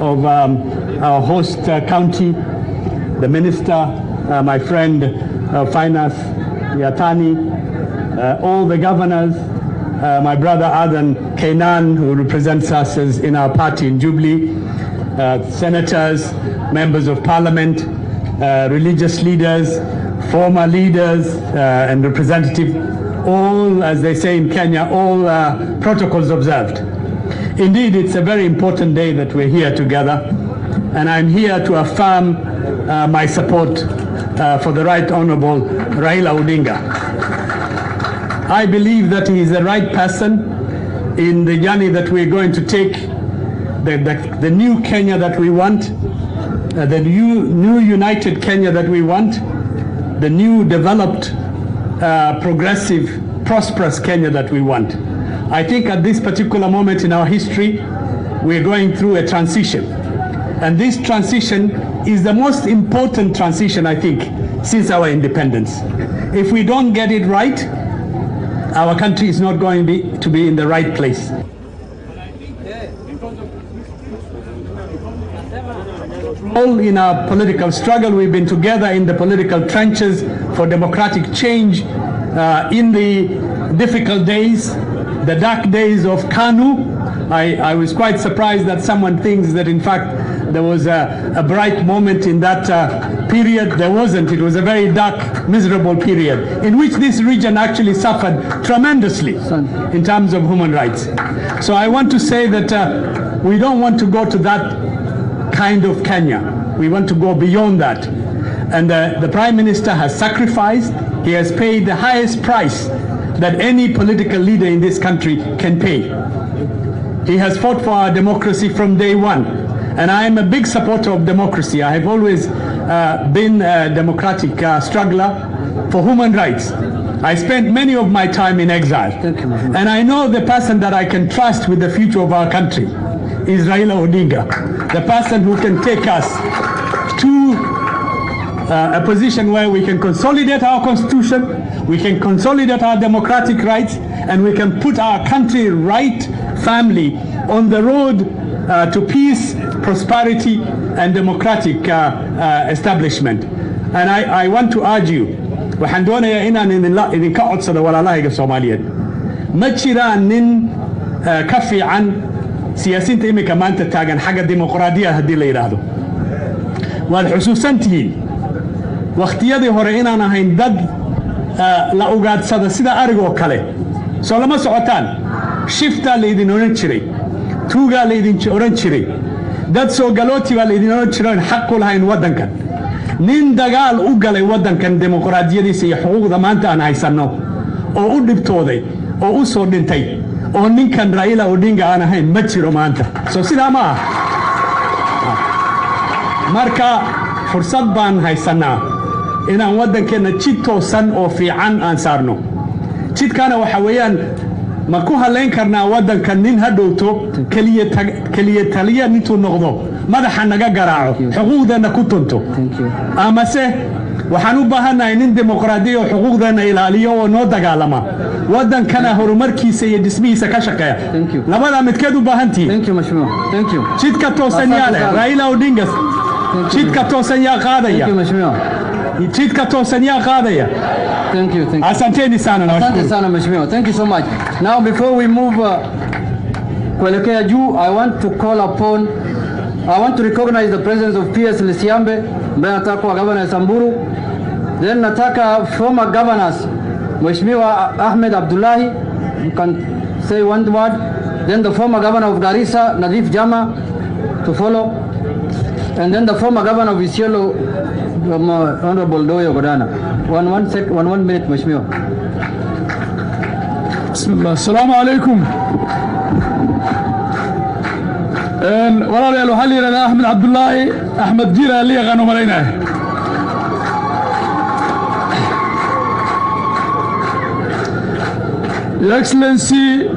of our host county, the minister, my friend of finance, Yatani, all the governors, my brother Adan Kenneth, who represents us in our party in Jubilee, senators, members of parliament, religious leaders, former leaders, and representatives, all, as they say in Kenya, all protocols observed. Indeed, it's a very important day that we're here together, and I'm here to affirm my support for the Right Honorable Raila Odinga. I believe that he is the right person in the journey that we're going to take, the new Kenya that we want, the new united Kenya that we want, the new developed, progressive, prosperous Kenya that we want. I think at this particular moment in our history, we're going through a transition. And this transition is the most important transition, I think, since our independence. If we don't get it right, our country is not going to be in the right place. All in our political struggle, we've been together in the political trenches for democratic change in the difficult days, the dark days of KANU. I was quite surprised that someone thinks that in fact there was a bright moment in that period. There wasn't. It was a very dark, miserable period in which this region actually suffered tremendously in terms of human rights. So I want to say that we don't want to go to that kind of Kenya. We want to go beyond that. And the Prime Minister has sacrificed. He has paid the highest price that any political leader in this country can pay. He has fought for our democracy from day one. And I am a big supporter of democracy. I have always been a democratic struggler for human rights. I spent many of my time in exile. And I know the person that I can trust with the future of our country is Raila Odinga, the person who can take us to a position where we can consolidate our constitution, we can consolidate our democratic rights, and we can put our country right firmly on the road to peace, prosperity, and democratic establishment. And I want to urge you, waxaan doonayaa inaan idinka codsado walaalahayga Soomaaliyeed, ma jiraan nin ka fiican siyaasiyiinta imika maanta taagan xagga dimuqraadiyadda haddii la yiraahdo. Waad xusuusantihiin waqtiyadii hore inaan ahayn dad la ogaadsada sida arigoo kale. Soo lama socotaan, shifta la idin oran jiray, tuuga la idin oran jiray, dad soo galooti baa la idin oran jiray xaq u lahayn waddankan. Nin dagaal u galay waddankan dimuqraadiyadiisa iyo xuquuqda maanta aan haysanno oo u dhibtooday oo u soo dhintay oo ninkan Raila Odinga aan ahayn ma jiro maanta. So sidaa ma aha. Marka fursad baan haysanaa inaan waddankeena jid toosan oo fiican aan saarno. jidkaana waxa weeyaan ma ku haleyn karnaa waddankan nin hadhowto kaliya taliya intuu noqdo madaxa naga garaaco xuquuqdeena ku tunto. Amase waxaan u baahanahay nin dimuqraadiyo xuquuqdeena ilaaliyo oo noo dagaalama waddankana horumarkiisa iyo dhismihiisa ka shaqeeya. labada midkeed u baahantihiin. Thank you, Mheshimiwa. Thank you. jidka toosan yaale Raila Odinga jidka toosan yaa qaadaya. Thank you, Mheshimiwa. jidka toosan yaa qaadaya. Thank you. Thank you. Asanteni sana na Asante sana Mheshimiwa. Thank you so much. Now before we move kuelekea juu, I want to recognize the presence of PS Lisiambe ambaye anataka kuwa governor ya Samburu. Then nataka former governors Mheshimiwa Ahmed Abdullahi, you can say one word. Then the former governor of Garissa Nadif Jama to follow. And then the former governor of Isiolo Honorable Doyo Godana. One minute Mheshimiwa. Bismillah. Assalamu alaikum. walaalayaal waxaa la yidhahdaa Ahmed Abdullahi Ahmed Jira li yaqaano malaynahay. Your Excellency,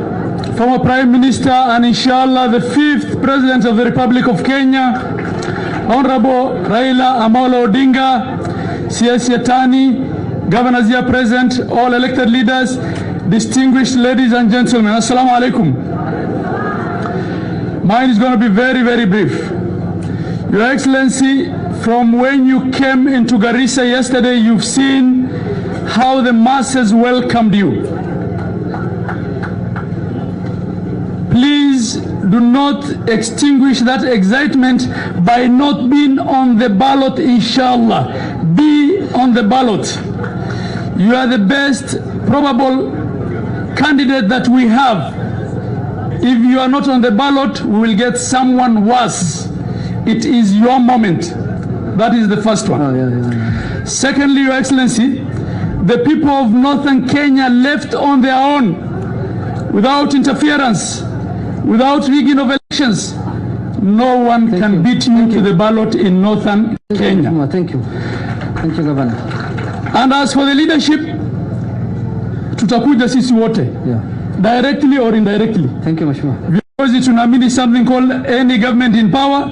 former Prime Minister and inshallah the 5th President of the Republic of Kenya, Honorable Raila Amolo Odinga, CS Yatani, governors here present, all elected leaders, distinguished ladies and gentlemen, Assalamu alaikum. Mine is going to be very, very brief. Your Excellency, from when you came into Garissa yesterday, you've seen how the masses welcomed you. Please do not extinguish that excitement by not being on the ballot, inshallah. Be on the ballot. You are the best probable candidate that we have. If you are not on the ballot, we will get someone worse. It is your moment. That is the first one. Secondly, Your Excellency, the people of Northern Kenya left on their own, without interference, without rigging of elections. No one can beat you to the ballot in Northern Kenya. Thank you. Thank you, Governor. And as for the leadership, tutakuja sisi wote, directly or indirectly. Thank you, Mheshimiwa. Viongozi tunaamini something called any government in power.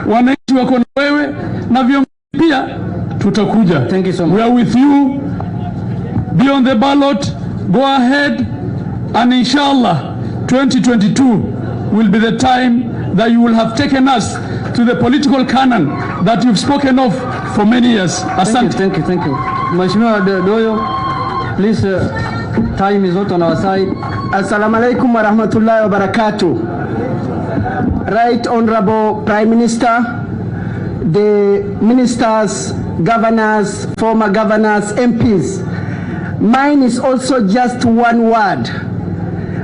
Wananchi wako na wewe na viongozi pia tutakuja. Thank you so much. We are with you. Be on the ballot. Go ahead, and inshallah 2022 will be the time that you will have taken us to the political canon that you've spoken of for many years. Asante. Thank you. Mheshimiwa Doyo, please, time is not on our side. Assalamu alaikum wa rahmatullahi wa barakatuh. Right Honorable Prime Minister, the ministers, governors, former governors, MPs, mine is also just one word,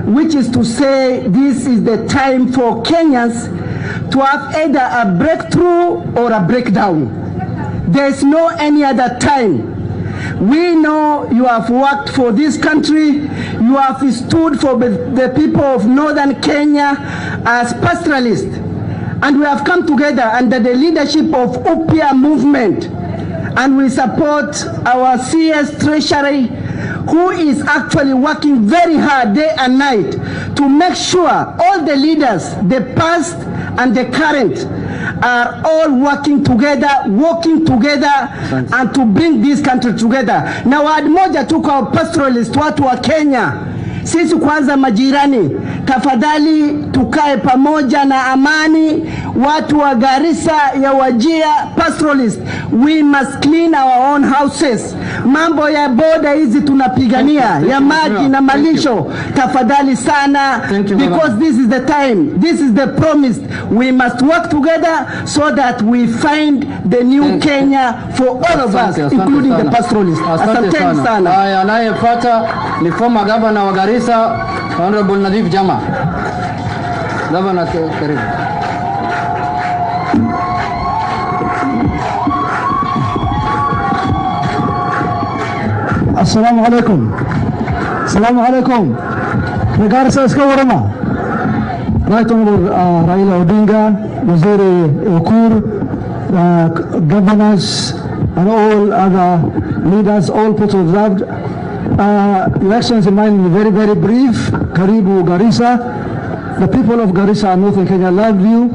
which is to say this is the time for Kenyans to have either a breakthrough or a breakdown. There is no any other time. We know you have worked for this country. You have stood for the people of Northern Kenya as pastoralists. And we have come together under the leadership of UPIA movement. And we support our CS Treasury, who is actually working very hard day and night to make sure all the leaders, the past and the current, are all working together, and to bring this country together. Na word moja tu kwa pastoralist, watu wa Kenya, sisi kwanza majirani, tafadhali tukae pamoja na amani. Watu wa Garissa ya Wajia pastoralist, we must clean our own houses. Mambo ya boda hizi tunapigania ya maji na malisho, tafadhali sana, because this is the time, this is the promise. We must work together so that we find the new Kenya for all of us, including the pastoralists. Asante sana. Haya, anayefuata ni former governor wa Garissa, Honorable Nadhif Jama. Governor, karibu. Assalamu alaikum. Assalamu alaikum. Garissa iska warama. Right Honorable Raila Odinga, Waziri Ukur, governors and all other leaders, all put observed. Your Excellency, mine is very, very brief. Karibu Garissa. The people of Garissa and Northern Kenya love you.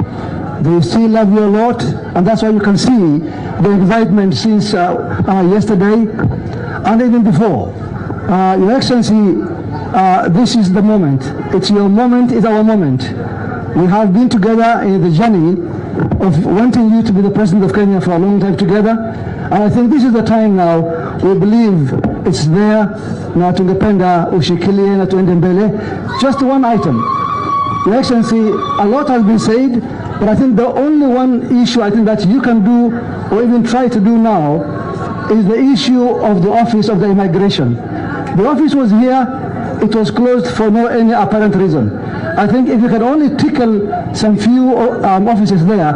They still love you a lot, and that's why you can see the excitement since yesterday and even before. Your Excellency, this is the moment. It's your moment, it's our moment. We have been together in the journey of wanting you to be the President of Kenya for a long time together, and I think this is the time now. We believe it's there. Na tungependa ushikilie na tuende mbele. Just one item. Your Excellency, a lot has been said, but I think the only one issue I think that you can do or even try to do now is the issue of the office of the immigration. The office was here, it was closed for no any apparent reason. I think if you can only tickle some few offices there,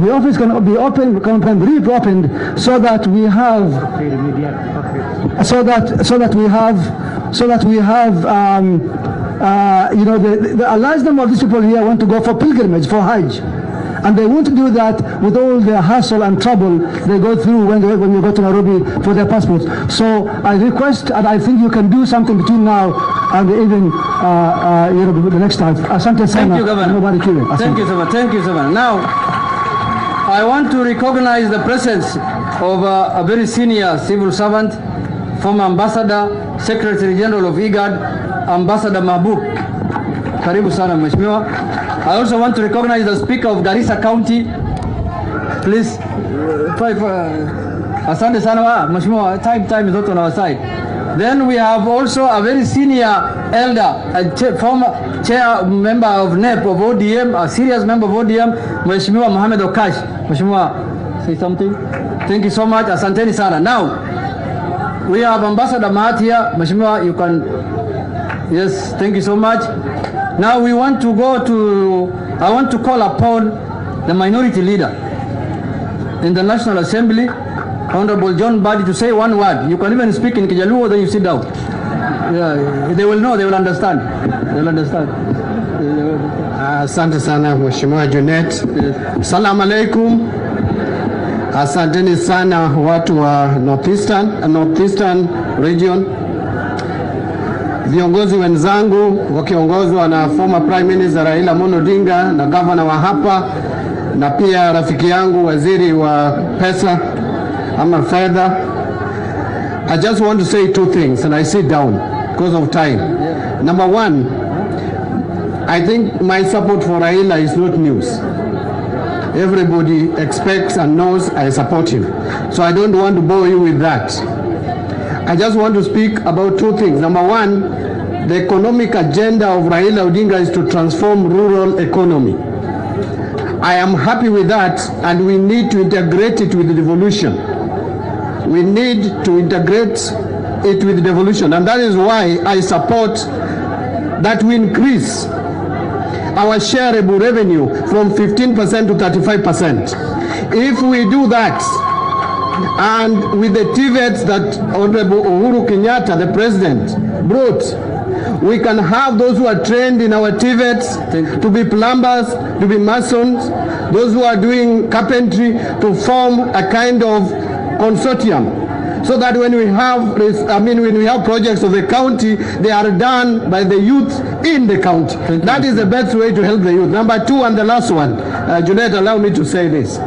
the office can be opened, can be reopened, so that we have, so that we have, a large number of these people here want to go for pilgrimage, for Hajj. And they won't do that with all the hassle and trouble they go through when you go to Nairobi for their passports. So I request, and I think you can do something between now and even the next time. Asante sana. Thank you, Governor. Nobody kill it. Thank you so much. Thank you so much. Now, I want to recognize the presence of a very senior civil servant, former Ambassador, Secretary General of IGAD, Ambassador Mahbub. Karibu sana, Mheshimiwa. I also want to recognize the Speaker of Garissa County, Please, asante sana Mheshimiwa, time is not on our side. Then we have also a very senior elder, a former chair member of NEP of ODM, a serious member of ODM, Mheshimiwa Mohamed Okash. Mheshimiwa, say something. Thank you so much. Asanteni sana. Now, we have Ambassador Mahat here. Mheshimiwa, you can. Yes, thank you so much. Now we want to go to, I want to call upon the minority leader in the National Assembly, Honorable John Badi, to say one word. You can even speak in Kijaluo, then you sit down. Yeah, they will know, they will understand. They will understand. Asante sana Mheshimiwa Junet. Salamu alaikum. Asanteni sana watu wa Northeastern region. Viongozi wenzangu wakiongozwa na former Prime Minister Raila Odinga na governor wa hapa, na pia rafiki yangu waziri wa pesa ama fedha. I just want to say two things and I sit down because of time. Number one, I think my support for Raila is not news. Everybody expects and knows I support him. So I don't want to bore you with that. I just want to speak about two things. Number one, the economic agenda of Raila Odinga is to transform rural economy. I am happy with that, and we need to integrate it with the devolution. We need to integrate it with devolution, and that is why I support that we increase our shareable revenue from 15% to 35%. If we do that, and with the TVETs that Honorable Uhuru Kenyatta, the president, brought, we can have those who are trained in our TVETs to be plumbers, to be masons, those who are doing carpentry, to form a kind of consortium, so that when we have projects of the county, they are done by the youth in the county. That is the best way to help the youth. Number two, and the last one, Junet, allow me to say this.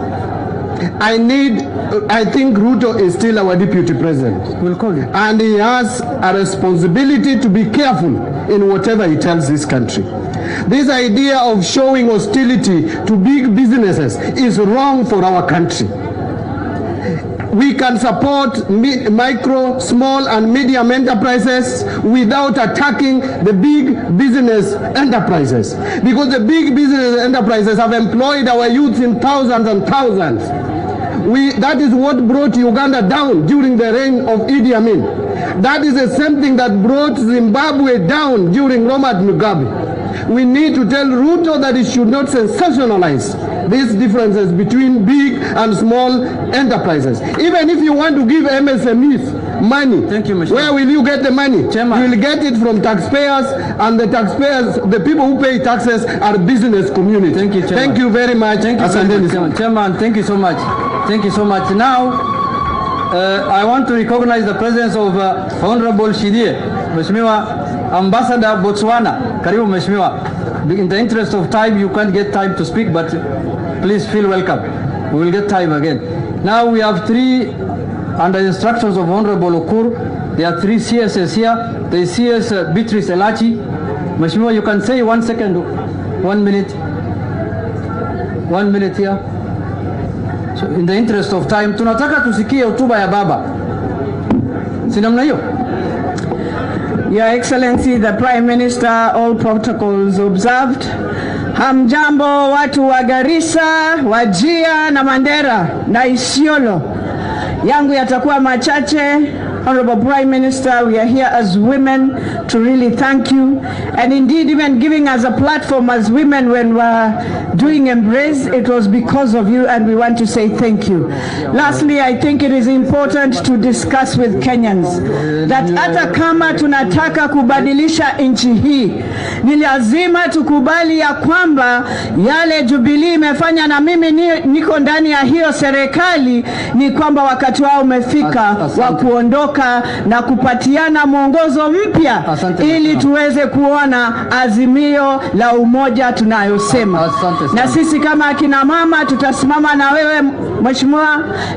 I think Ruto is still our deputy president. We'll call him. And he has a responsibility to be careful in whatever he tells this country. This idea of showing hostility to big businesses is wrong for our country. We can support micro, small and medium enterprises without attacking the big business enterprises. Because the big business enterprises have employed our youth in thousands and thousands. That is what brought Uganda down during the reign of Idi Amin. That is the same thing that brought Zimbabwe down during Robert Mugabe. We need to tell Ruto that he should not sensationalize these differences between big and small enterprises. Even if you want to give MSMEs money, thank you, where will you get the money? Chairman. You will get it from taxpayers, and the taxpayers, the people who pay taxes, are business community. Thank you, Chairman. Thank you very much. Thank you very much, Chairman. Chairman, thank you so much. Thank you so much. Now, I want to recognize the presence of Honorable Shidie, Mheshimiwa Ambassador Botswana. Karibu Mheshimiwa. In the interest of time, you can't get time to speak, but please feel welcome. We will get time again. Now we have three, under instructions of Honorable Okur, there are three CSs here. The CS Beatrice Elachi. Mheshimiwa, you can say 1 second, 1 minute. 1 minute here. So in the interest of time, tunataka tusikie hotuba ya baba. Si namna hiyo? Your Excellency, the Prime Minister, all protocols observed. Hamjambo watu wa Garissa, Wajia na Mandera na Isiolo. Yangu yatakuwa machache. Honorable Prime Minister, we are here as women to really thank you, and indeed even giving us a platform as women when we're doing Embrace, it was because of you, and we want to say thank you. Lastly, I think it is important to discuss with Kenyans that hata kama tunataka kubadilisha nchi hii, ni lazima tukubali ya kwamba yale Jubilee imefanya, na mimi niko ndani ya hiyo serikali, ni kwamba wakati wao umefika wa kuondoka na kupatiana mwongozo mpya ili tuweze kuona azimio la umoja tunayosema. Na sisi kama akina mama tutasimama na wewe Mheshimiwa,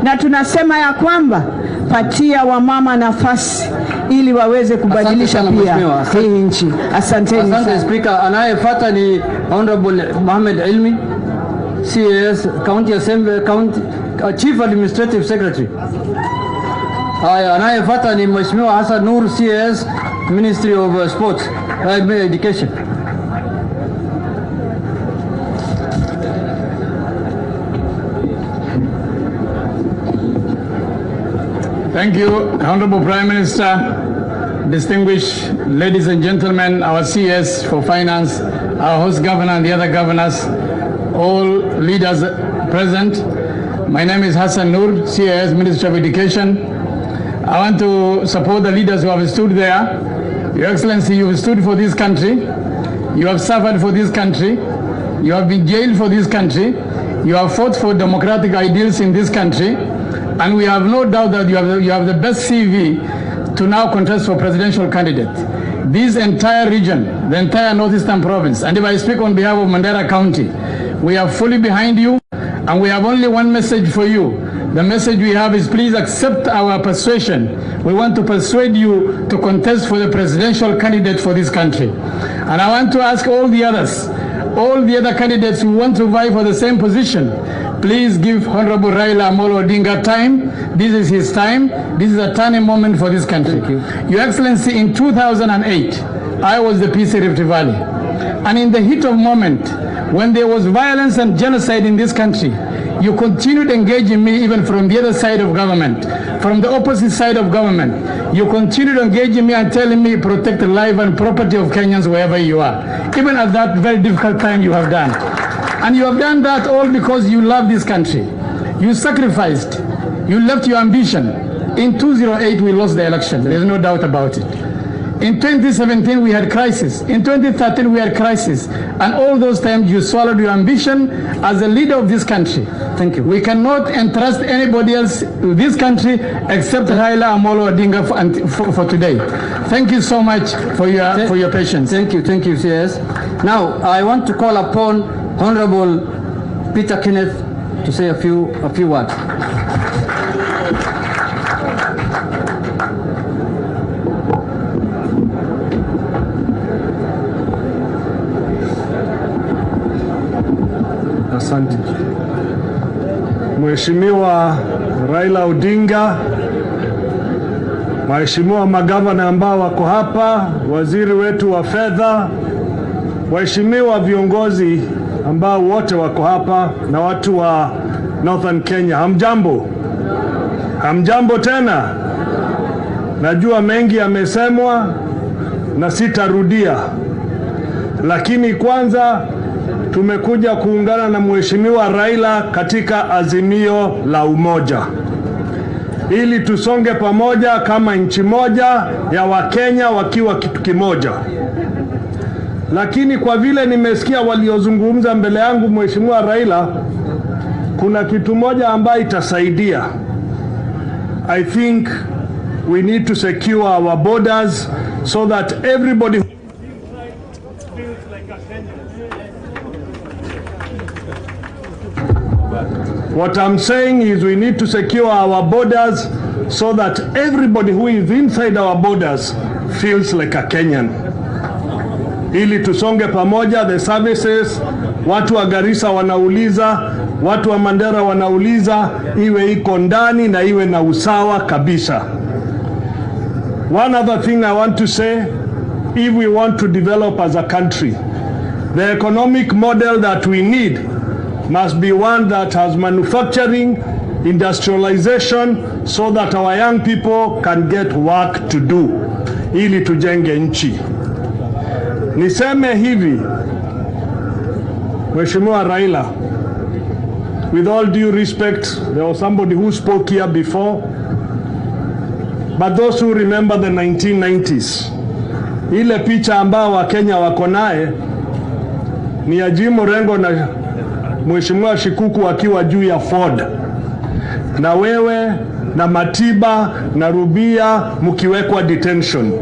na tunasema ya kwamba patia wamama nafasi ili waweze kubadilisha pia hii nchi. Asanteni. Asante Speaker. Anayefuata ni Honorable Mohamed Ilmi. CAS, County Assembly, Chief Administrative Secretary. Haya, anayefuata ni Mheshimiwa Hassan Nur, CAS, Ministry of Sports, Education. Thank you, Honorable Prime Minister, distinguished ladies and gentlemen, our CS for Finance, our host governor and the other governors, all leaders present. My name is Hassan Nur, CAS, Minister of Education. I want to support the leaders who have stood there. Your Excellency, you have stood for this country. You have suffered for this country. You have been jailed for this country. You have fought for democratic ideals in this country. And we have no doubt that you have the best CV to now contest for presidential candidate. This entire region, the entire northeastern province, and if I speak on behalf of Mandera County, we are fully behind you, and we have only one message for you. The message we have is please accept our persuasion. We want to persuade you to contest for the presidential candidate for this country. And I want to ask all the other candidates who want to vie for the same position, please give Honorable Raila Odinga time. This is his time. This is a turning moment for this country. Thank you. Your Excellency, in 2008, I was the PC Rift Valley. And in the heat of moment, when there was violence and genocide in this country, you continued engaging me even from the other side of government, from the opposite side of government. You continued engaging me and telling me protect the life and property of Kenyans wherever you are. Even at that very difficult time you have done. And you have done that all because you love this country. You sacrificed. You left your ambition. In 2008, we lost the election. There's no doubt about it. In 2017, we had crisis. In 2013, we had crisis. And all those times, you swallowed your ambition as a leader of this country. Thank you. We cannot entrust anybody else to this country except Raila Odinga for today. Thank you so much for your patience. Thank you, CS. Now, I want to call upon Honorable Peter Kenneth to say a few words. Asante. Mheshimiwa Raila Odinga, Mheshimiwa magavana ambao wako hapa, waziri wetu wa fedha, waheshimiwa viongozi ambao wote wako hapa na watu wa Northern Kenya, hamjambo? Hamjambo tena? Najua mengi yamesemwa na sitarudia. Lakini kwanza tumekuja kuungana na Mheshimiwa Raila katika azimio la umoja, ili tusonge pamoja kama nchi moja ya Wakenya wakiwa kitu kimoja. Lakini kwa vile nimesikia waliozungumza mbele yangu Mheshimiwa Raila, kuna kitu moja ambayo itasaidia. I think we need to secure our borders so that everybody feels like a Kenyan. What I'm saying is we need to secure our borders so that everybody who is inside our borders feels like a Kenyan. Ili tusonge pamoja, the services, watu wa Garissa wanauliza, watu wa Mandera wanauliza, iwe iko ndani na iwe na usawa kabisa. One other thing I want to say, if we want to develop as a country, the economic model that we need must be one that has manufacturing, industrialization, so that our young people can get work to do, ili tujenge nchi. Niseme hivi, Mheshimiwa Raila, with all due respect, there was somebody who spoke here before, but those who remember the 1990s, ile picha ambao wa Kenya wako naye ni ya Jim Orengo na Mheshimiwa Shikuku akiwa juu ya Ford, na wewe na Matiba na Rubia mkiwekwa detention.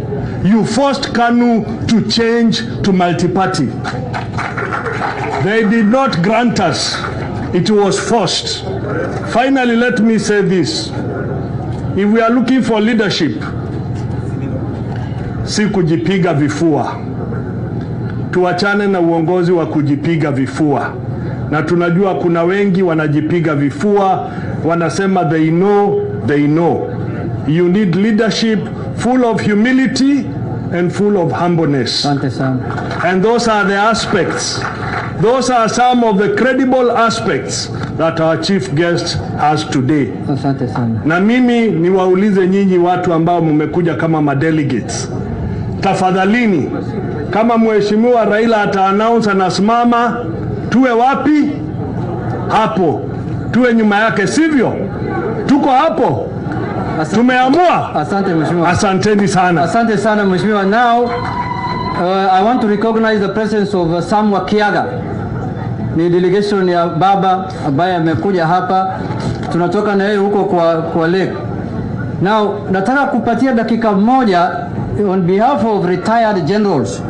You forced KANU to change to multi-party. They did not grant us. It was forced. Finally, let me say this. If we are looking for leadership, si kujipiga vifua. Tuachane na uongozi wa kujipiga vifua. na tunajua kuna wengi wanajipiga vifua, wanasema they know. You need leadership full of humility and full of humbleness. And those are the aspects. Those are some of the credible aspects that our chief guest has today. Na mimi niwaulize nyinyi watu ambao mmekuja kama madelegates. Tafadhalini, kama Mheshimiwa Raila ata-announce anasimama, tuwe wapi? Hapo. Tuwe nyuma yake, sivyo? Tuko hapo. Tumeamua. Asante Mheshimiwa. Asanteni sana. Asante sana Mheshimiwa. Now I want to recognize the presence of Sam Wakiaga. Ni delegation ya baba ambaye amekuja hapa. Tunatoka na yeye huko kwa lake. Now nataka kupatia dakika moja on behalf of retired generals,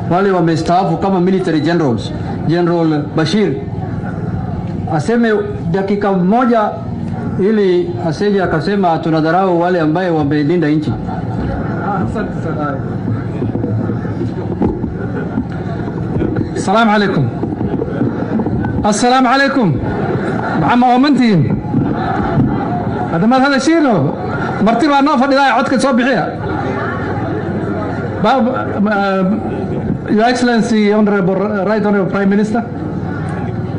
wale wamestaafu kama military generals. General Bashir aseme dakika moja ili asije akasema tunadharau wale ambaye wamelinda nchi. السلام عليكم. السلام عليكم. محمد ومنتين. هذا ما هذا شيء له. مرتين وانا فدي عدك صباحية. Your Excellency, Honorable Right Honorable Prime Minister,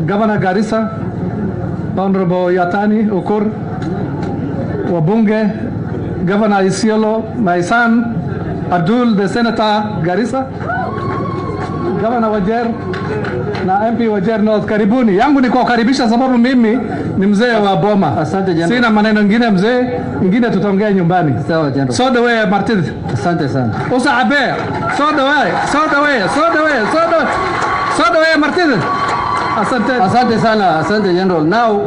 Governor Garissa, Honorable Yatani Okur, Wabunge, Governor Isiolo, my son Abdul, the Senator Garissa, Governor Wajer na MP Wajer North. Karibuni. Yangu ni kuwakaribisha sababu mimi ni mzee wa Boma. Asante General. Sina maneno mengine mzee, ingine tutaongea nyumbani. Sawa General. So the way Martin. Asante sana. Usa abe. So the way Martin. Asante. Asante sana. Asante General. Now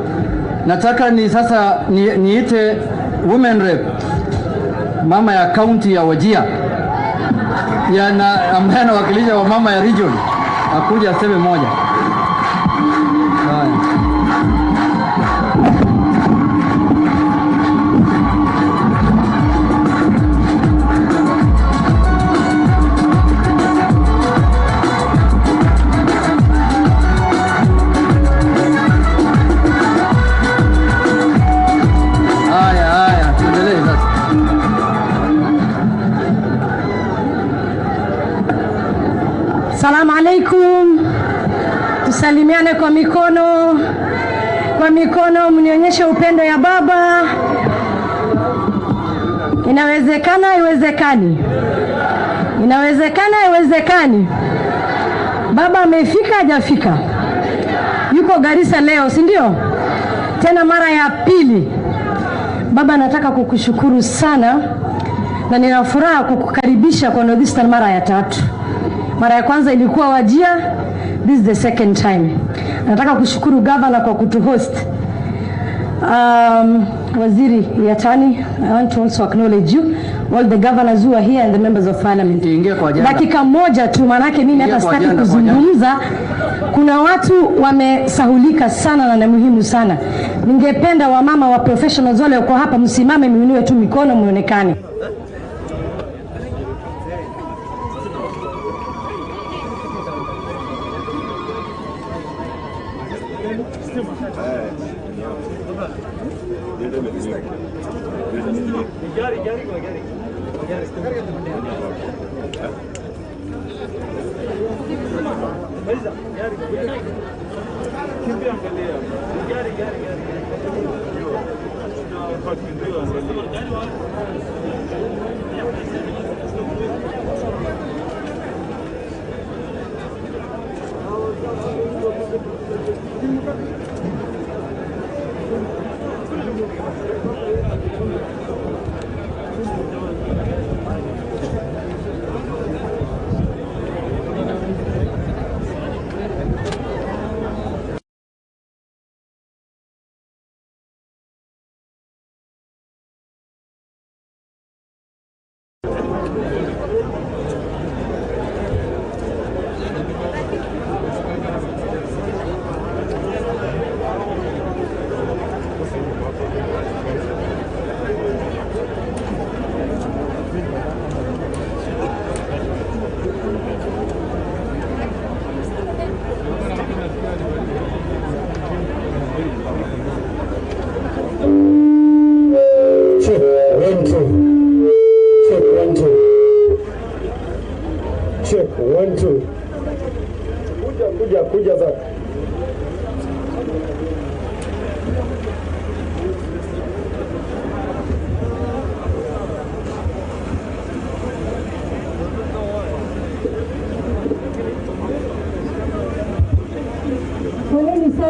nataka ni sasa niite women rep mama ya county ya Wajir ambaye anawakilisha wa mama ya region akuja aseme moja. Salamu alaikum. Tusalimiane kwa mikono. Kwa mikono mnionyeshe upendo ya baba. Inawezekana, iwezekani. Inawezekana, iwezekani. Baba amefika, hajafika. Yuko Garissa leo, si ndio? Tena mara ya pili. Baba nataka kukushukuru sana na nina furaha kukukaribisha kwa North Eastern mara ya tatu. Mara ya kwanza ilikuwa Wajir, this is the second time. Nataka kushukuru governor kwa kutuhost. Waziri Yatani, I want to also acknowledge you, all the governors who are here and the members of parliament. Dakika moja tu, manake mimi hata sitaki kuzungumza. Kuna watu wamesahulika sana na muhimu sana. Ningependa wamama wa professionals wale wako hapa msimame, muinue tu mikono muonekane.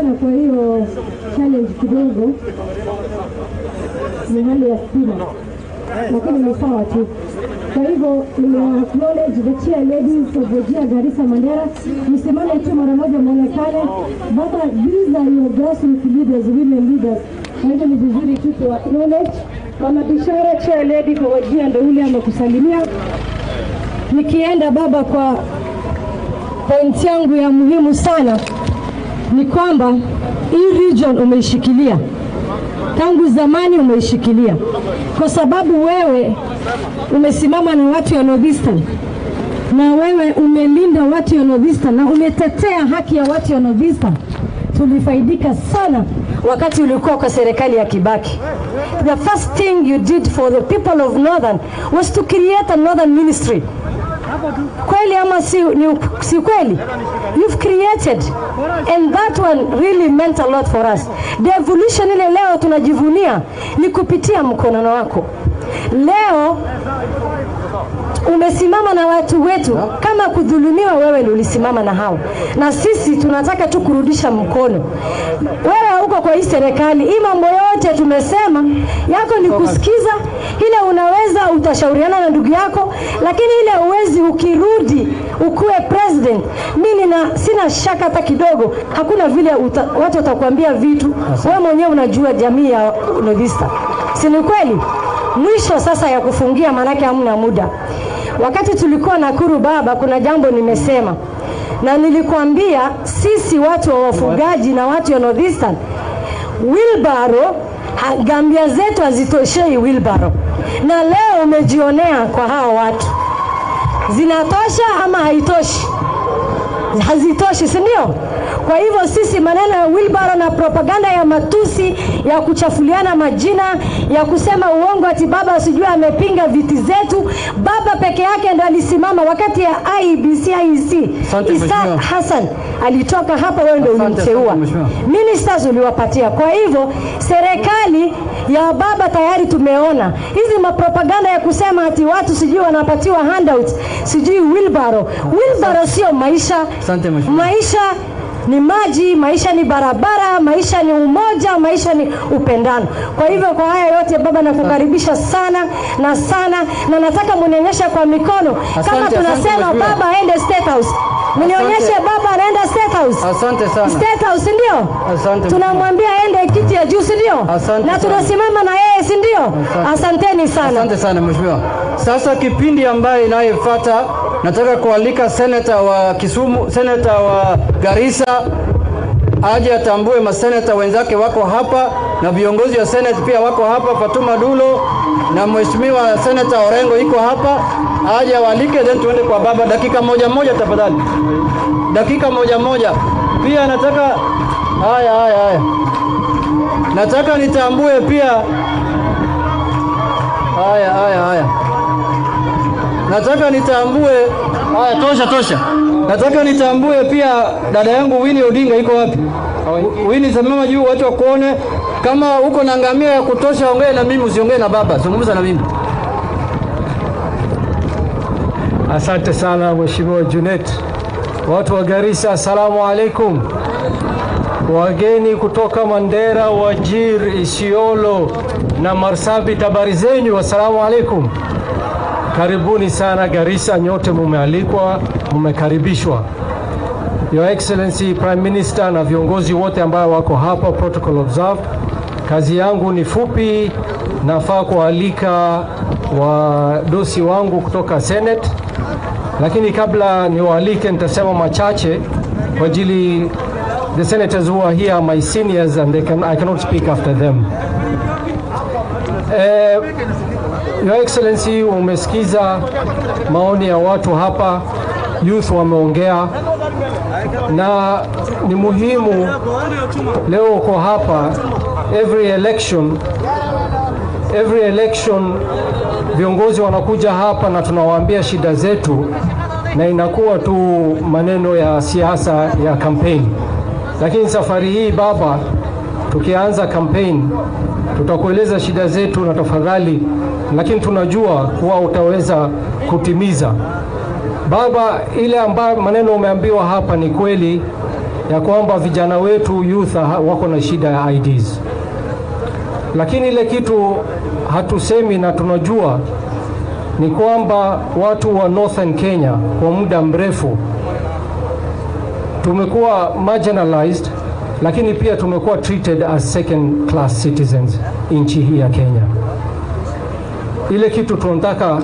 sana kwa hiyo challenge kidogo. Ni hali ya stima. Lakini ni sawa tu. Kwa hivyo acknowledge the chair ladies of Wajir, Garissa, Mandera. Msimame tu mara moja muonekane. Baba, these are your grassroots leaders, women leaders. Kwa hivyo ni vizuri tu to acknowledge. Mama Bishara, chair lady for Wajir, ndio yule amekusalimia. Nikienda baba, kwa point yangu ya muhimu sana ni kwamba hii region umeishikilia. Tangu zamani umeishikilia. Kwa sababu wewe umesimama na watu wa Northeastern. Na wewe umelinda watu wa Northeastern na umetetea haki ya watu wa Northeastern. Tulifaidika sana wakati ulikuwa kwa serikali ya Kibaki. The first thing you did for the people of Northern was to create a Northern ministry. Kweli ama si kweli? You've created, and that one really meant a lot for us. The evolution ile leo tunajivunia ni kupitia mkono wako. Leo umesimama na watu wetu. Kama kudhulumiwa, wewe ndio ulisimama na hao, na sisi tunataka tu kurudisha mkono. Wewe uko kwa hii serikali, hii mambo yote tumesema yako ni kusikiza. Ile unaweza utashauriana na ndugu yako, lakini ile uwezi ukirudi ukuwe president, mimi sina shaka hata kidogo hakuna vile watu watakwambia vitu. Wewe mwenyewe unajua jamii ya Northeastern, si ni kweli? Mwisho sasa ya kufungia, manake hamna muda. Wakati tulikuwa Nakuru baba, kuna jambo nimesema na nilikwambia, sisi watu wa wafugaji na watu wa Northeastern, wheelbarrow gambia zetu hazitoshei wheelbarrow. Na leo umejionea kwa hao watu, zinatosha ama haitoshi? Hazitoshi, si ndio? Kwa hivyo sisi maneno ya wheelbarrow na propaganda ya matusi, ya kuchafuliana majina, ya kusema uongo ati baba sijui amepinga viti zetu. Baba peke yake ndiye alisimama wakati ya IEBC. Isa Hassan alitoka hapa, wewe ndio ulimteua. Ministers uliwapatia. Kwa hivyo serikali ya baba tayari tumeona hizi mapropaganda ya kusema ati watu sijui wanapatiwa handouts, sijui wheelbarrow. Wheelbarrow sio maisha. Maisha ni maji, maisha ni barabara, maisha ni umoja, maisha ni upendano. Kwa hivyo kwa haya yote baba, nakukaribisha sana na sana, na nataka mnionyeshe kwa mikono kama tunasema baba aende State House. Mnionyeshe baba anaenda State House. Asante sana. State House, ndio? Asante. Tunamwambia aende kiti ya juu, ndio? Na tunasimama na yeye, si ndio? Asanteni sana. Asante sana mheshimiwa. Sasa kipindi ambaye inayofuata, nataka kualika senator wa Kisumu, senator wa Garissa aje atambue maseneta wenzake wako hapa, na viongozi wa Senate pia wako hapa. Fatuma Dulo na mheshimiwa senator Orengo iko hapa, aje walike, then tuende kwa baba. Dakika moja tafadhali, dakika moja. Pia nataka haya nataka nitambue pia haya nataka nitambue tosha. Nataka nitambue pia dada yangu Winnie Odinga iko wapi? Winnie, simama juu watu wakuone. Kama uko na ngamia ya kutosha, ongea na mimi, usiongee na baba, zungumza na mimi. Asante sana mheshimiwa Junet. Watu wa Garissa, asalamu alaikum. Wageni kutoka Mandera, Wajir, Isiolo na Marsabit, habari zenyu? Asalamu alaikum. Karibuni sana Garissa, nyote mumealikwa, mumekaribishwa. Your Excellency Prime Minister na viongozi wote ambao wako hapa, protocol observed. Kazi yangu ni fupi, nafaa kualika wadosi wangu kutoka Senate, lakini kabla niwaalike nitasema machache kwa ajili the senators who are here are my seniors and I cannot speak after them. Your Excellency, umesikiza maoni ya watu hapa, youth wameongea, na ni muhimu leo uko hapa. Every election viongozi wanakuja hapa na tunawaambia shida zetu, na inakuwa tu maneno ya siasa ya campaign. Lakini safari hii baba, tukianza campaign tutakueleza shida zetu na tafadhali, lakini tunajua kuwa utaweza kutimiza. Baba, ile ambayo maneno umeambiwa hapa ni kweli, ya kwamba vijana wetu youth wako na shida ya IDs, lakini ile kitu hatusemi na tunajua ni kwamba watu wa Northern Kenya kwa muda mrefu tumekuwa marginalized, lakini pia tumekuwa treated as second class citizens nchi hii ya Kenya. Ile kitu tunataka,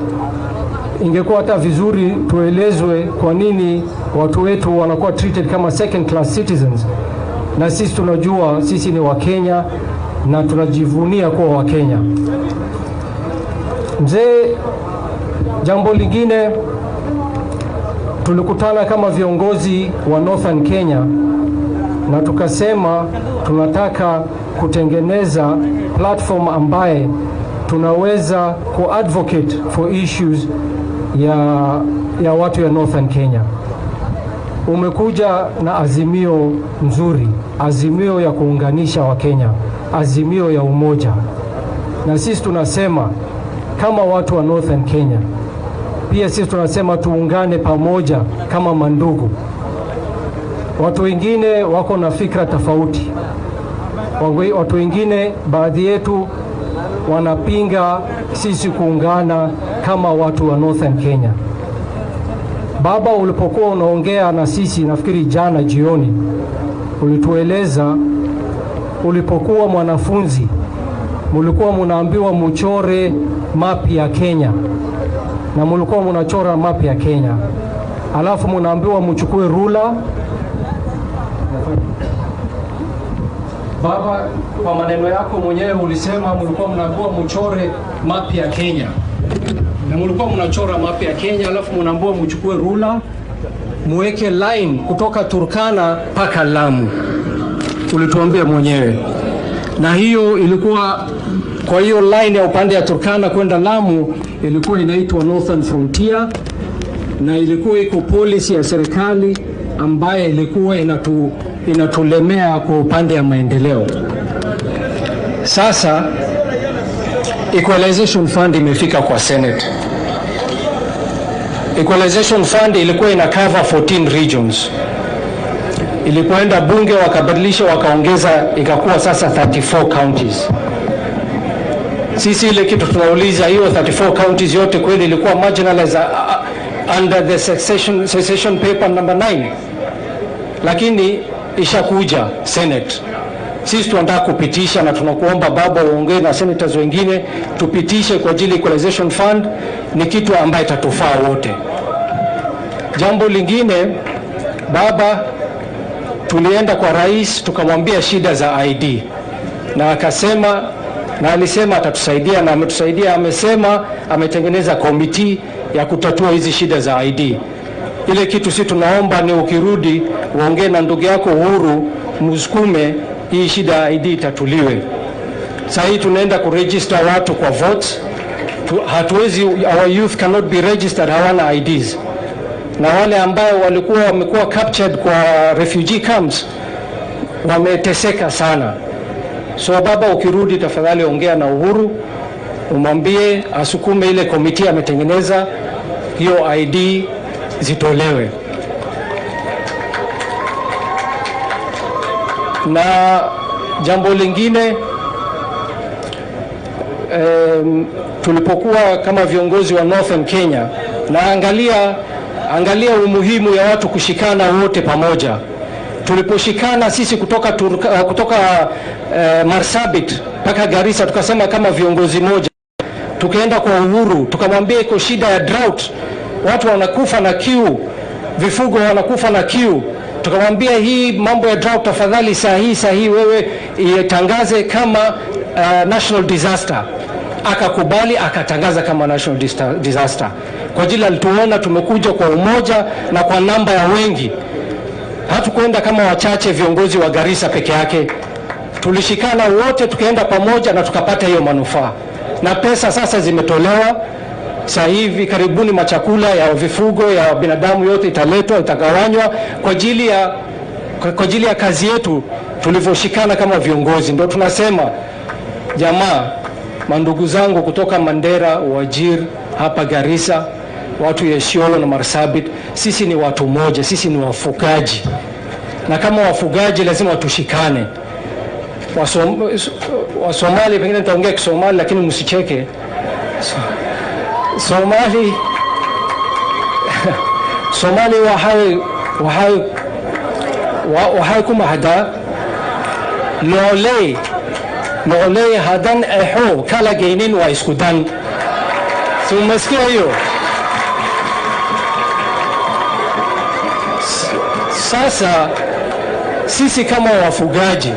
ingekuwa hata vizuri tuelezwe kwa nini watu wetu wanakuwa treated kama second class citizens, na sisi tunajua sisi ni wa Kenya na tunajivunia kuwa wa Kenya. Mzee, jambo lingine, tulikutana kama viongozi wa Northern Kenya na tukasema tunataka kutengeneza platform ambaye tunaweza ku-advocate for issues ya watu ya Northern Kenya. Umekuja na azimio nzuri, azimio ya kuunganisha wa Kenya, azimio ya umoja. Na sisi tunasema kama watu wa Northern Kenya, pia sisi tunasema tuungane pamoja kama mandugu. Watu wengine wako na fikra tofauti. Watu wengine, baadhi yetu wanapinga sisi kuungana kama watu wa Northern Kenya. Baba, ulipokuwa unaongea na sisi, nafikiri jana jioni, ulitueleza ulipokuwa mwanafunzi mulikuwa munaambiwa muchore mapi ya Kenya, na mulikuwa munachora mapi ya Kenya, alafu munaambiwa muchukue rula. Baba, kwa maneno yako mwenyewe ulisema mulikuwa mnaambiwa muchore mapi ya Kenya, na mulikuwa mnachora mapi ya Kenya, alafu munaambiwa muchukue rula muweke line kutoka Turkana mpaka Lamu. Ulituambia mwenyewe, na hiyo ilikuwa, kwa hiyo line ya upande ya Turkana kwenda Lamu ilikuwa inaitwa Northern Frontier, na ilikuwa iko policy ya serikali ambaye ilikuwa inatulemea kwa upande ya maendeleo. Sasa Equalization Fund imefika kwa Senate. Equalization Fund ilikuwa ina cover 14 regions. Ilipoenda bunge wakabadilisha, wakaongeza, ikakuwa sasa 34 counties. Sisi ile kitu tunauliza, hiyo 34 counties yote kweli ilikuwa marginalized under the cessation paper number 9, lakini ishakuja Senate. Sisi tunataka kupitisha, na tunakuomba baba uongee na senators wengine tupitishe kwa ajili Equalization Fund. Ni kitu ambaye itatufaa wote. Jambo lingine, baba, tulienda kwa rais tukamwambia shida za ID, na akasema, na alisema atatusaidia, na ametusaidia. Amesema ametengeneza komiti ya kutatua hizi shida za ID. Ile kitu sisi tunaomba ni ukirudi uongee na ndugu yako Uhuru, msukume hii shida ya ID tatuliwe. Sasa hii tunaenda kuregister watu kwa votes. Hatuwezi, our youth cannot be registered, hawana IDs. Na wale ambao walikuwa wamekuwa captured kwa refugee camps wameteseka sana. So baba, ukirudi tafadhali ongea na Uhuru, umwambie asukume ile komiti ametengeneza, hiyo ID zitolewe. Na jambo lingine, tulipokuwa kama viongozi wa Northern Kenya, na angalia umuhimu ya watu kushikana wote pamoja. Tuliposhikana sisi kutoka Marsabit mpaka Garissa, tukasema kama viongozi moja, tukaenda kwa Uhuru tukamwambia iko shida ya drought, watu wanakufa na kiu, vifugo wanakufa na kiu. Tukamwambia hii mambo ya drought tafadhali sahihi wewe itangaze kama national disaster. Akakubali, akatangaza kama national disaster. Kwa ajili alituona tumekuja kwa umoja na kwa namba ya wengi. Hatukwenda kama wachache viongozi wa Garissa peke yake. Tulishikana wote, tukaenda pamoja na tukapata hiyo manufaa. Na pesa sasa zimetolewa. Sasa hivi karibuni machakula ya vifugo ya binadamu yote italetwa, itagawanywa kwa ajili ya kazi yetu tulivyoshikana kama viongozi. Ndio tunasema, jamaa, mandugu zangu kutoka Mandera, Wajir, hapa Garissa, watu ya Isiolo na Marsabit, sisi ni watu moja, sisi ni wafugaji. na kama wafugaji lazima tushikane. Wasomali pengine nitaongea Kisomali lakini msicheke. Somali waxay ku mahdaa nooley hadan exo kala geynin waa isku dan. Sumasikiyo sasa sisi kama wafugaji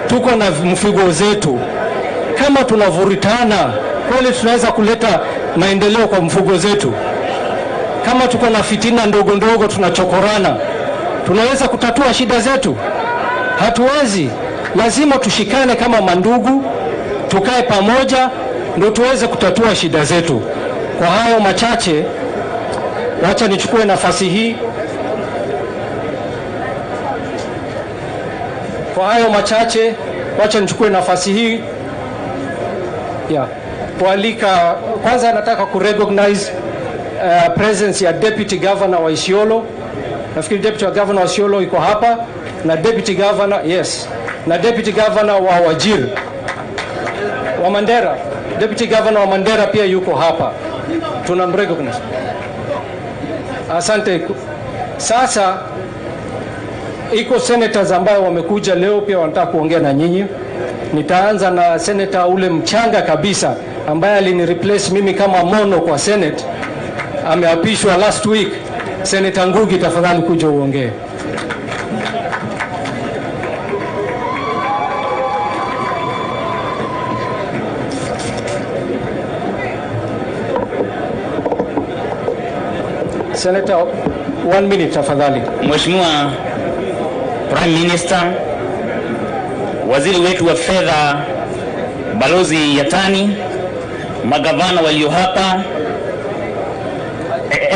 tuko na mfugo zetu, kama tunavuritana kweli tunaweza kuleta maendeleo kwa mfugo zetu? Kama tuko na fitina ndogo ndogo tunachokorana, tunaweza kutatua shida zetu? Hatuwezi. Lazima tushikane kama mandugu, tukae pamoja ndio tuweze kutatua shida zetu. Kwa hayo machache, wacha nichukue nafasi hii kualika. Kwanza nataka kurecognize presence ya Deputy Governor wa Isiolo. Nafikiri Deputy Governor wa Isiolo yuko hapa, na Deputy Governor, yes, na Deputy Governor wa Wajir wa Mandera. Deputy Governor wa Mandera pia yuko hapa, tunamrecognize. Asante. Sasa iko senators ambao wamekuja leo pia wanataka kuongea na nyinyi. Nitaanza na senator ule mchanga kabisa ambaye alinireplace mimi kama mono kwa Senate. Ameapishwa last week. Senator Ngugi, tafadhali kuja uongee. Senator, 1 minute tafadhali. Mheshimiwa Prime Minister, waziri wetu wa fedha Balozi Yatani, magavana walio hapa,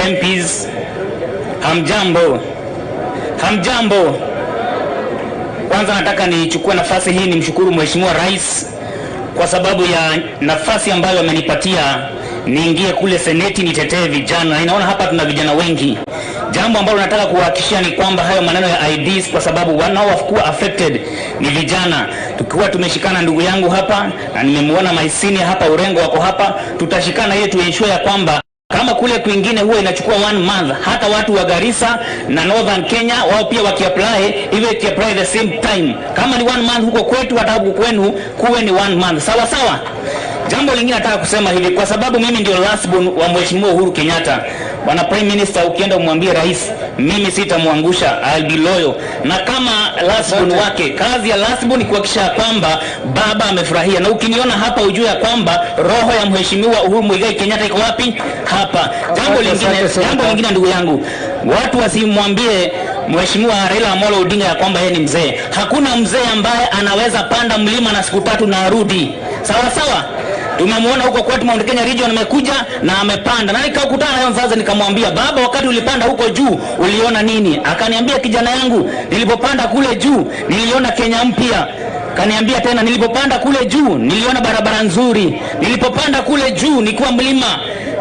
MPs, hamjambo. Kwanza nataka nichukue nafasi hii nimshukuru Mheshimiwa Rais kwa sababu ya nafasi ambayo amenipatia niingie kule Seneti nitetee vijana. Ninaona hapa tuna vijana wengi. Jambo ambalo nataka kuhakikishia ni kwamba hayo maneno ya IDs, kwa sababu wanaokuwa affected ni vijana. Tukiwa tumeshikana ndugu yangu hapa, na nimemuona Maisini hapa, Urengo wako hapa, tutashikana ili tuensure ya kwamba kama kule kwingine huwa inachukua 1 month, hata watu wa Garissa na Northern Kenya wao pia wakiapply iwe kiapply the same time. Kama ni 1 month huko kwetu, hata huko kwenu kuwe ni 1 month. Sawa sawa. Jambo lingine nataka kusema hivi, kwa sababu mimi ndio last born wa Mheshimiwa Uhuru Kenyatta. Bwana Prime Minister, ukienda umwambie rais mimi sitamwangusha, I'll be loyal. Na kama last born wake, kazi ya last born ni kuhakikisha kwamba baba amefurahia. Na ukiniona hapa ujue ya kwamba roho ya Mheshimiwa Uhuru Muigai Kenyatta iko wapi? Hapa. Jambo lingine ndugu yangu, watu wasimwambie Mheshimiwa Raila Amolo Odinga ya kwamba yeye ni mzee. Hakuna mzee ambaye anaweza panda mlima na siku 3 na arudi. Sawa sawa. Tumemuona huko kwetu Mount Kenya region amekuja na amepanda. Na nikakutana naye mzazi nikamwambia, baba, wakati ulipanda huko juu uliona nini? Akaniambia, kijana yangu, nilipopanda kule juu niliona Kenya mpya. Kaniambia tena, nilipopanda kule juu niliona barabara nzuri. Nilipopanda kule juu nikiwa mlima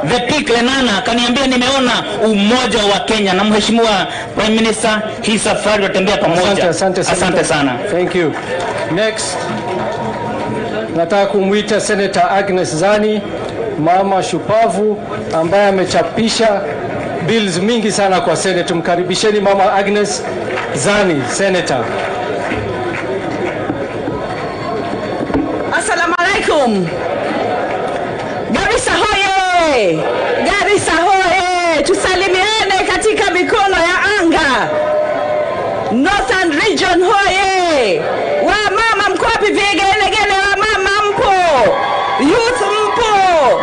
the peak Lenana, kaniambia nimeona umoja wa Kenya. Na Mheshimiwa Prime Minister, hii safari tutembea pamoja. Asante sana. Thank you. Next, nataka kumwita Senator Agnes Zani, mama shupavu ambaye amechapisha bills mingi sana kwa Senate. Mkaribisheni mama Agnes Zani, Senator. Assalamu alaikum. Garissa hoye! Garissa hoye! Tusalimiane katika mikono ya anga. Northern region hoye! Wa mama mko wapi vigelegele? Wa mama mpo? Youth mpo?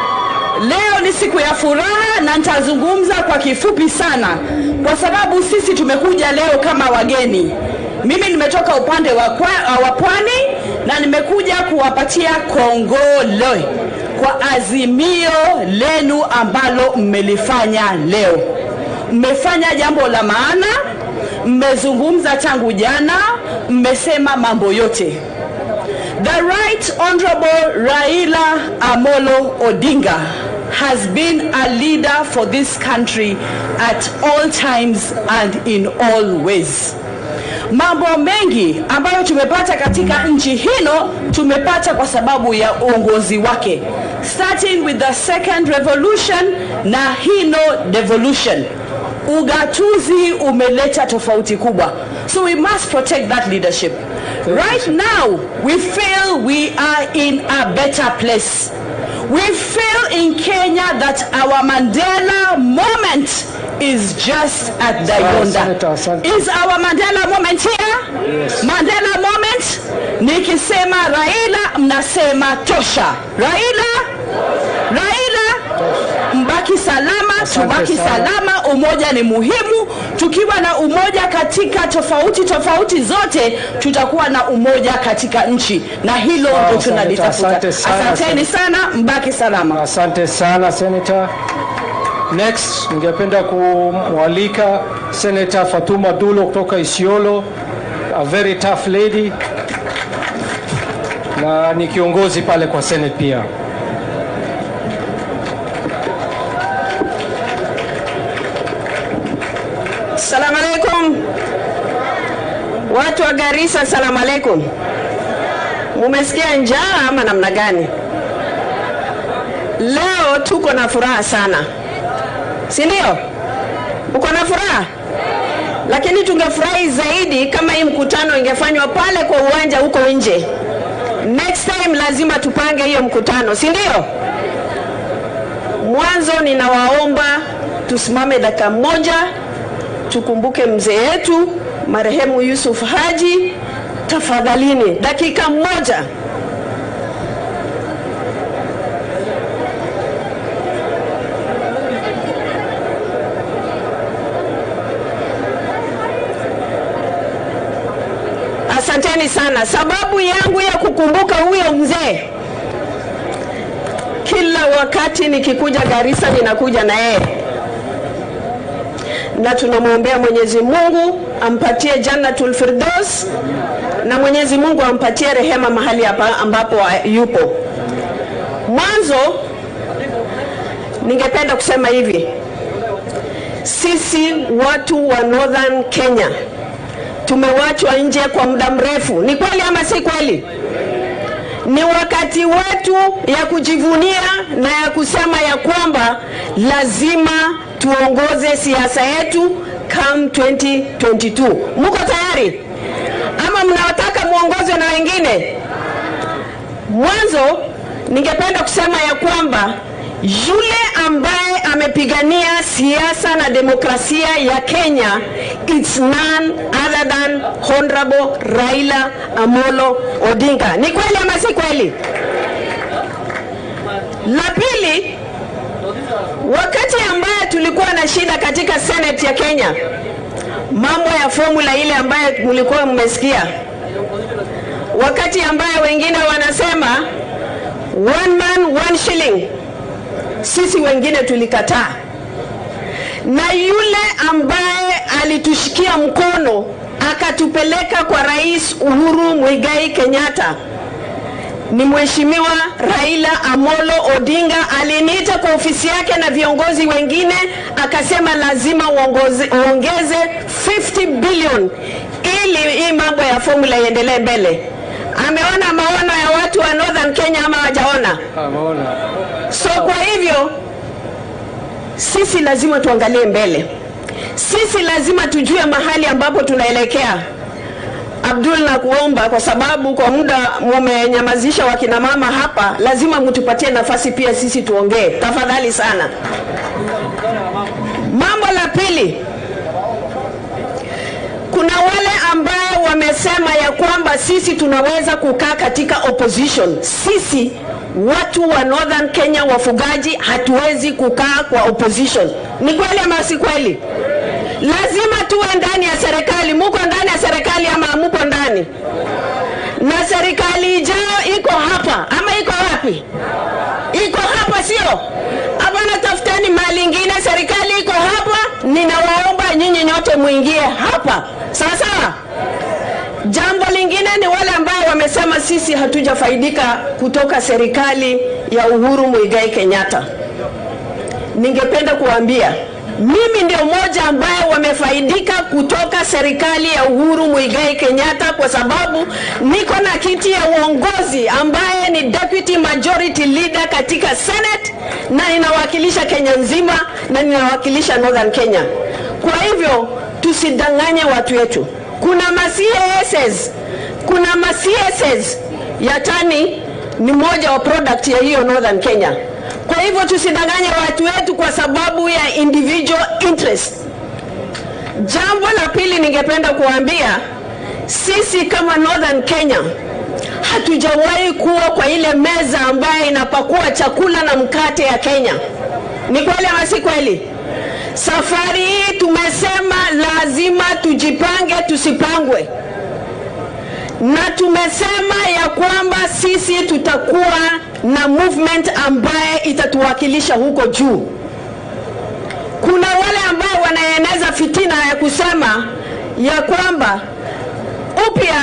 Leo ni siku ya furaha na nitazungumza kwa kifupi sana, kwa sababu sisi tumekuja leo kama wageni. Mimi nimetoka upande wa pwani na nimekuja kuwapatia kongole kwa azimio lenu ambalo mmelifanya leo. Mmefanya jambo la maana, mmezungumza tangu jana, mmesema mambo yote. The Right Honorable Raila Amolo Odinga has been a leader for this country at all times and in all ways. Mambo mengi ambayo tumepata katika nchi hilo tumepata kwa sababu ya uongozi wake, starting with the second revolution na hino devolution. Ugatuzi umeleta tofauti kubwa, so we must protect that leadership. Right now we feel we are in a better place. We feel in Kenya that our Mandela moment is just at the yonder. Is our Mandela moment here? Yes. Mandela moment. Nikisema Raila, mnasema tosha. Raila, mbaki salama, tubaki salama. Umoja ni muhimu. Tukiwa na umoja katika tofauti zote, tutakuwa na umoja katika nchi, na hilo ndio tunalitafuta. Asanteni sana, mbaki salama. Asante sana Senator. Next, ningependa kumwalika Senator Fatuma Dulo kutoka Isiolo, a very tough lady, na ni kiongozi pale kwa Senate pia. Assalamu alaikum. Watu wa Garissa, assalamu alaikum. Mumesikia njaa ama namna gani? Leo tuko na furaha sana, si ndio? Uko na furaha? Lakini tungefurahi zaidi kama hii mkutano ingefanywa pale kwa uwanja huko nje. Next time lazima tupange hiyo mkutano, si ndio? Mwanzo ninawaomba tusimame dakika moja, tukumbuke mzee wetu marehemu Yusuf Haji. Tafadhalini, dakika moja. Asanteni sana. Sababu yangu ya kukumbuka huyo mzee, kila wakati nikikuja Garissa ninakuja na yeye, na tunamwombea Mwenyezi Mungu ampatie Jannatul Firdaus, na Mwenyezi Mungu ampatie rehema mahali hapa ambapo yupo. Mwanzo ningependa kusema hivi, sisi watu wa Northern Kenya tumewachwa nje kwa muda mrefu. Ni kweli ama si kweli? Ni wakati wetu ya kujivunia na ya kusema ya kwamba lazima tuongoze siasa yetu come 2022. Mko tayari? Ama mnataka muongoze na wengine? Mwanzo ningependa kusema ya kwamba yule ambaye amepigania siasa na demokrasia ya Kenya, it's none other than Honorable Raila Amolo Odinga. Ni kweli ama si kweli? La pili, wakati ambaye tulikuwa na shida katika Senate ya Kenya, mambo ya formula ile ambaye mlikuwa mmesikia, wakati ambaye wengine wanasema one man one shilling, sisi wengine tulikataa, na yule ambaye alitushikia mkono akatupeleka kwa Rais Uhuru Muigai Kenyatta ni Mheshimiwa Raila Amolo Odinga. Aliniita kwa ofisi yake na viongozi wengine, akasema lazima uongeze 50 billion ili hii mambo ya formula iendelee mbele. Ameona maono ya watu wa Northern Kenya ama hawajaona? Ameona. So kwa hivyo sisi lazima tuangalie mbele. Sisi lazima tujue mahali ambapo tunaelekea. Abdul, na kuomba kwa sababu kwa muda mumenyamazisha wakina mama hapa, lazima mtupatie nafasi pia sisi tuongee. Tafadhali sana. Mambo la pili, kuna wale ambao wamesema ya kwamba sisi tunaweza kukaa katika opposition. Sisi watu wa Northern Kenya wafugaji hatuwezi kukaa kwa opposition. Ni kweli ama si kweli? Lazima tuwe ndani ya serikali. Muko ndani ya serikali ama hamuko ndani? Na serikali ijayo iko hapa ama iko wapi? Iko hapa, sio? Hapana, tafuteni mahali ingine. Serikali iko hapa. Ninawaomba nyinyi nyote muingie hapa. Sasa jambo lingine ni wale ambao wamesema sisi hatujafaidika kutoka serikali ya Uhuru Muigai Kenyatta. Ningependa kuambia Mimi ndio mmoja ambaye wamefaidika kutoka serikali ya Uhuru Muigai Kenyatta kwa sababu niko na kiti ya uongozi ambaye ni deputy majority leader katika Senate na ninawakilisha Kenya nzima na ninawakilisha Northern Kenya. Kwa hivyo tusidanganye watu wetu. Kuna ma CSS ya tani ni moja wa product ya hiyo Northern Kenya. Kwa hivyo tusidanganye watu wetu kwa sababu ya individual interest. Jambo la pili ningependa kuambia, sisi kama Northern Kenya hatujawahi kuwa kwa ile meza ambaye inapakua chakula na mkate ya Kenya. Ni kweli ama si kweli? Safari hii tumesema lazima tujipange tusipangwe. Na tumesema ya kwamba sisi tutakuwa na movement ambaye itatuwakilisha huko juu. Kuna wale ambao wanaeneza fitina ya kusema ya kwamba upya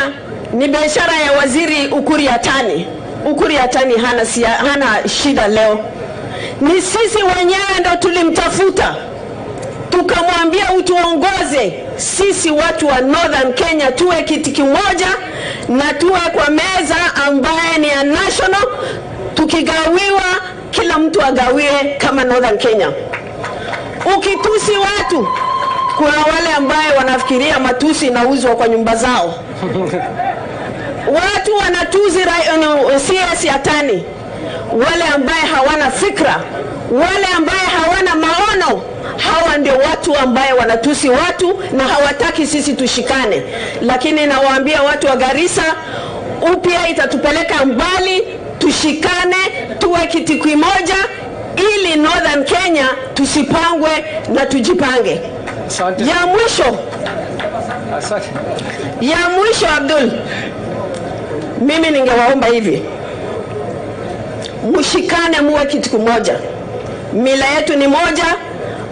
ni biashara ya waziri Ukuri Yatani. Ukuri Yatani hana shida leo. Ni sisi wenyewe ndo tulimtafuta. Tukamwambia utuongoze sisi watu wa Northern Kenya tuwe kiti kimoja na tuwe kwa meza ambaye ni ya national, tukigawiwa kila mtu agawie kama Northern Kenya. Ukitusi watu, kuna wale ambaye wanafikiria matusi inauzwa kwa nyumba zao. Watu wanatuzi CS Yatani, wale ambaye hawana fikra, wale ambaye hawana maono. Hawa ndio watu ambaye wanatusi watu na hawataki sisi tushikane. Lakini nawaambia watu wa Garissa, upya itatupeleka mbali, tushikane, tuwe kiti kimoja ili Northern Kenya tusipangwe na tujipange. Ya mwisho Abdul, mimi ningewaomba hivi, mushikane muwe kitu kimoja. Mila yetu ni moja,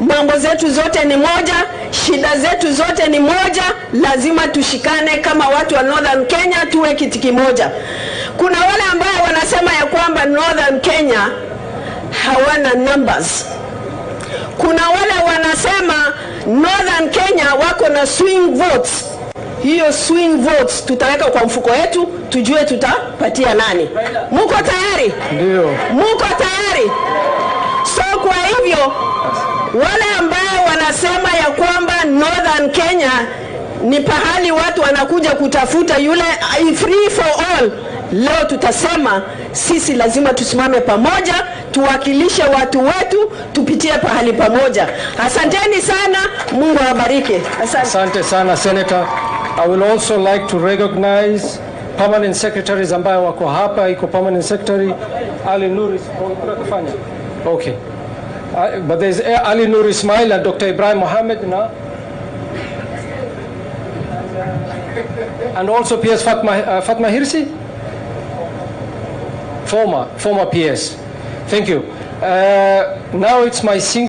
mambo zetu zote ni moja, shida zetu zote ni moja, lazima tushikane kama watu wa Northern Kenya tuwe kitu kimoja. Kuna wale ambao wanasema ya kwamba Northern Kenya hawana numbers. Kuna wale wanasema Northern Kenya wako na swing votes. Hiyo swing votes tutaweka kwa mfuko yetu, tujue tutapatia nani. Muko tayari? Ndio. Muko tayari? So kwa hivyo wale ambao wanasema ya kwamba Northern Kenya ni pahali watu wanakuja kutafuta yule free for all, leo tutasema sisi lazima tusimame pamoja, tuwakilishe watu wetu, tupitie pahali pamoja. Asanteni sana, Mungu awabariki. Asante sana Senator. I will also like to recognize permanent secretaries ambao wako hapa. Iko permanent secretary Ali Nuri. Okay. But there's Ali Nur Ismail and Dr. Ibrahim Mohammed now. And also PS Fatma Hirsi? Former PS. Thank you. Now it's my